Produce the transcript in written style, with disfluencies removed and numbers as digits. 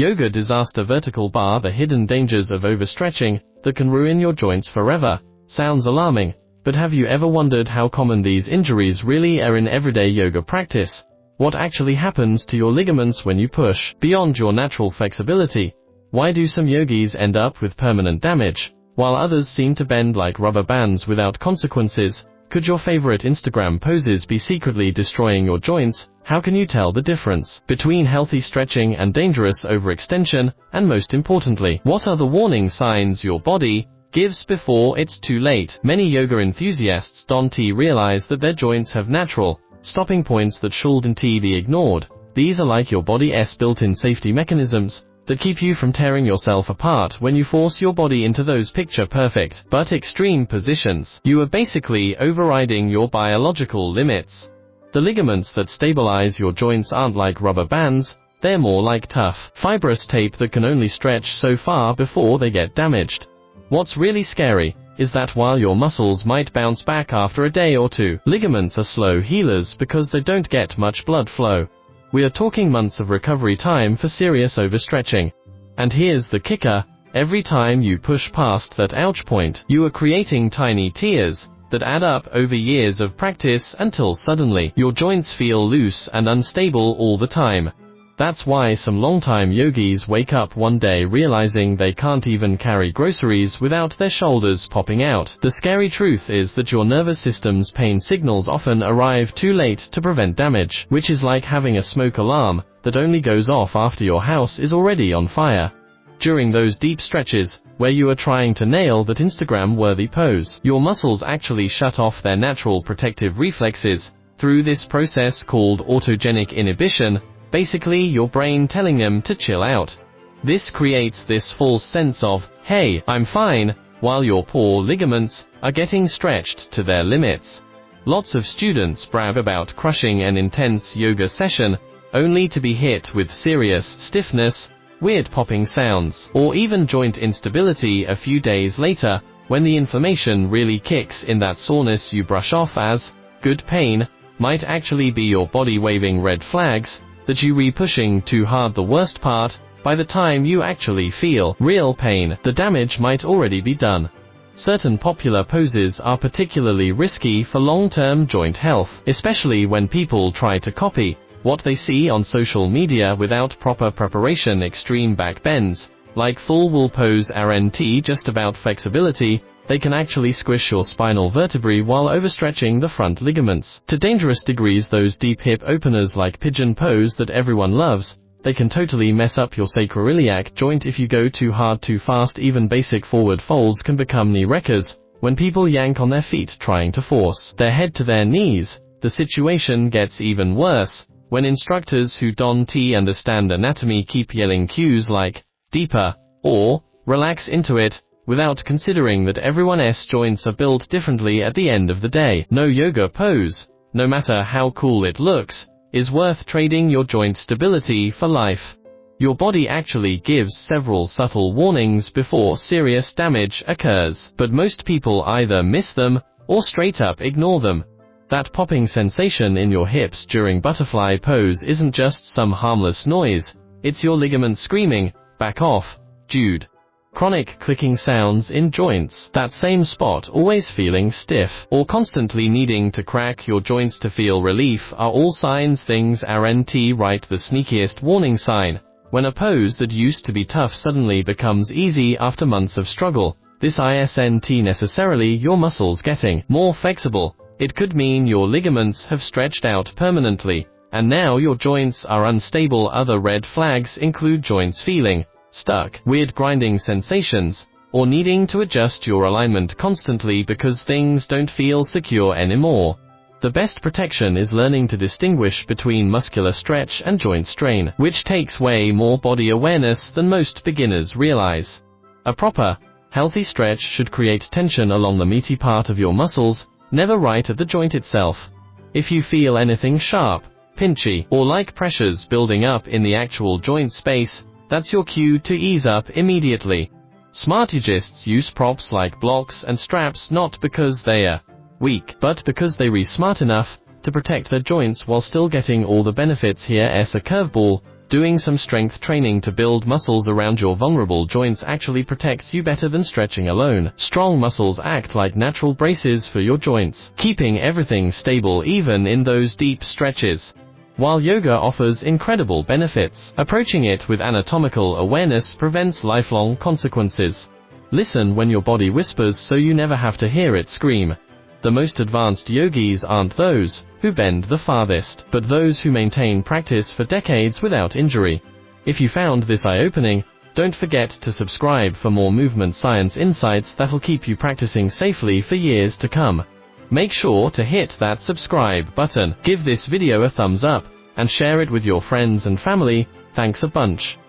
Yoga disaster vertical bar. The hidden dangers of overstretching that can ruin your joints forever. Sounds alarming, but have you ever wondered how common these injuries really are in everyday yoga practice? What actually happens to your ligaments when you push beyond your natural flexibility? Why do some yogis end up with permanent damage, while others seem to bend like rubber bands without consequences? Could your favorite Instagram poses be secretly destroying your joints? How can you tell the difference between healthy stretching and dangerous overextension? And most importantly, what are the warning signs your body gives before it's too late? Many yoga enthusiasts don't realize that their joints have natural stopping points that shouldn't be ignored. These are like your body's built-in safety mechanisms that keep you from tearing yourself apart when you force your body into those picture-perfect but extreme positions. You are basically overriding your biological limits. The ligaments that stabilize your joints aren't like rubber bands, they're more like tough, fibrous tape that can only stretch so far before they get damaged. What's really scary is that while your muscles might bounce back after a day or two, ligaments are slow healers because they don't get much blood flow. We are talking months of recovery time for serious overstretching. And here's the kicker: every time you push past that ouch point, you are creating tiny tears that add up over years of practice until suddenly your joints feel loose and unstable all the time. That's why some longtime yogis wake up one day realizing they can't even carry groceries without their shoulders popping out. The scary truth is that your nervous system's pain signals often arrive too late to prevent damage, which is like having a smoke alarm that only goes off after your house is already on fire. During those deep stretches, where you are trying to nail that Instagram-worthy pose, your muscles actually shut off their natural protective reflexes through this process called autogenic inhibition, basically your brain telling them to chill out. This creates this false sense of, hey, I'm fine, while your poor ligaments are getting stretched to their limits. Lots of students brag about crushing an intense yoga session, only to be hit with serious stiffness, weird popping sounds, or even joint instability a few days later, when the inflammation really kicks in. That soreness you brush off as good pain might actually be your body waving red flags that you were pushing too hard. The worst part, by the time you actually feel real pain, the damage might already be done. Certain popular poses are particularly risky for long-term joint health, especially when people try to copy what they see on social media without proper preparation. Extreme back bends, like full wall pose, aren't just about flexibility, they can actually squish your spinal vertebrae while overstretching the front ligaments to dangerous degrees. Those deep hip openers like pigeon pose that everyone loves, they can totally mess up your sacroiliac joint if you go too hard too fast. Even basic forward folds can become knee wreckers when people yank on their feet trying to force their head to their knees. The situation gets even worse when instructors who don't understand anatomy keep yelling cues like deeper or relax into it, without considering that everyone's joints are built differently. At the end of the day, no yoga pose, no matter how cool it looks, is worth trading your joint stability for life. Your body actually gives several subtle warnings before serious damage occurs, but most people either miss them or straight up ignore them. That popping sensation in your hips during butterfly pose isn't just some harmless noise, it's your ligaments screaming, back off, dude. Chronic clicking sounds in joints, that same spot always feeling stiff, or constantly needing to crack your joints to feel relief, are all signs things aren't right. The sneakiest warning sign, when a pose that used to be tough suddenly becomes easy after months of struggle. This isn't necessarily your muscles getting more flexible. It could mean your ligaments have stretched out permanently, and now your joints are unstable. Other red flags include joints feeling stuck, weird grinding sensations, or needing to adjust your alignment constantly because things don't feel secure anymore. The best protection is learning to distinguish between muscular stretch and joint strain, which takes way more body awareness than most beginners realize. A proper, healthy stretch should create tension along the meaty part of your muscles, never right at the joint itself. If you feel anything sharp, pinchy, or like pressures building up in the actual joint space, that's your cue to ease up immediately. Smartigists use props like blocks and straps not because they are weak, but because they are smart enough to protect their joints while still getting all the benefits. Here's a curveball: Doing some strength training to build muscles around your vulnerable joints actually protects you better than stretching alone. Strong muscles act like natural braces for your joints, keeping everything stable even in those deep stretches. While yoga offers incredible benefits, approaching it with anatomical awareness prevents lifelong consequences. Listen when your body whispers so you never have to hear it scream. The most advanced yogis aren't those who bend the farthest, but those who maintain practice for decades without injury. If you found this eye-opening, don't forget to subscribe for more movement science insights that'll keep you practicing safely for years to come. Make sure to hit that subscribe button, give this video a thumbs up, and share it with your friends and family. Thanks a bunch.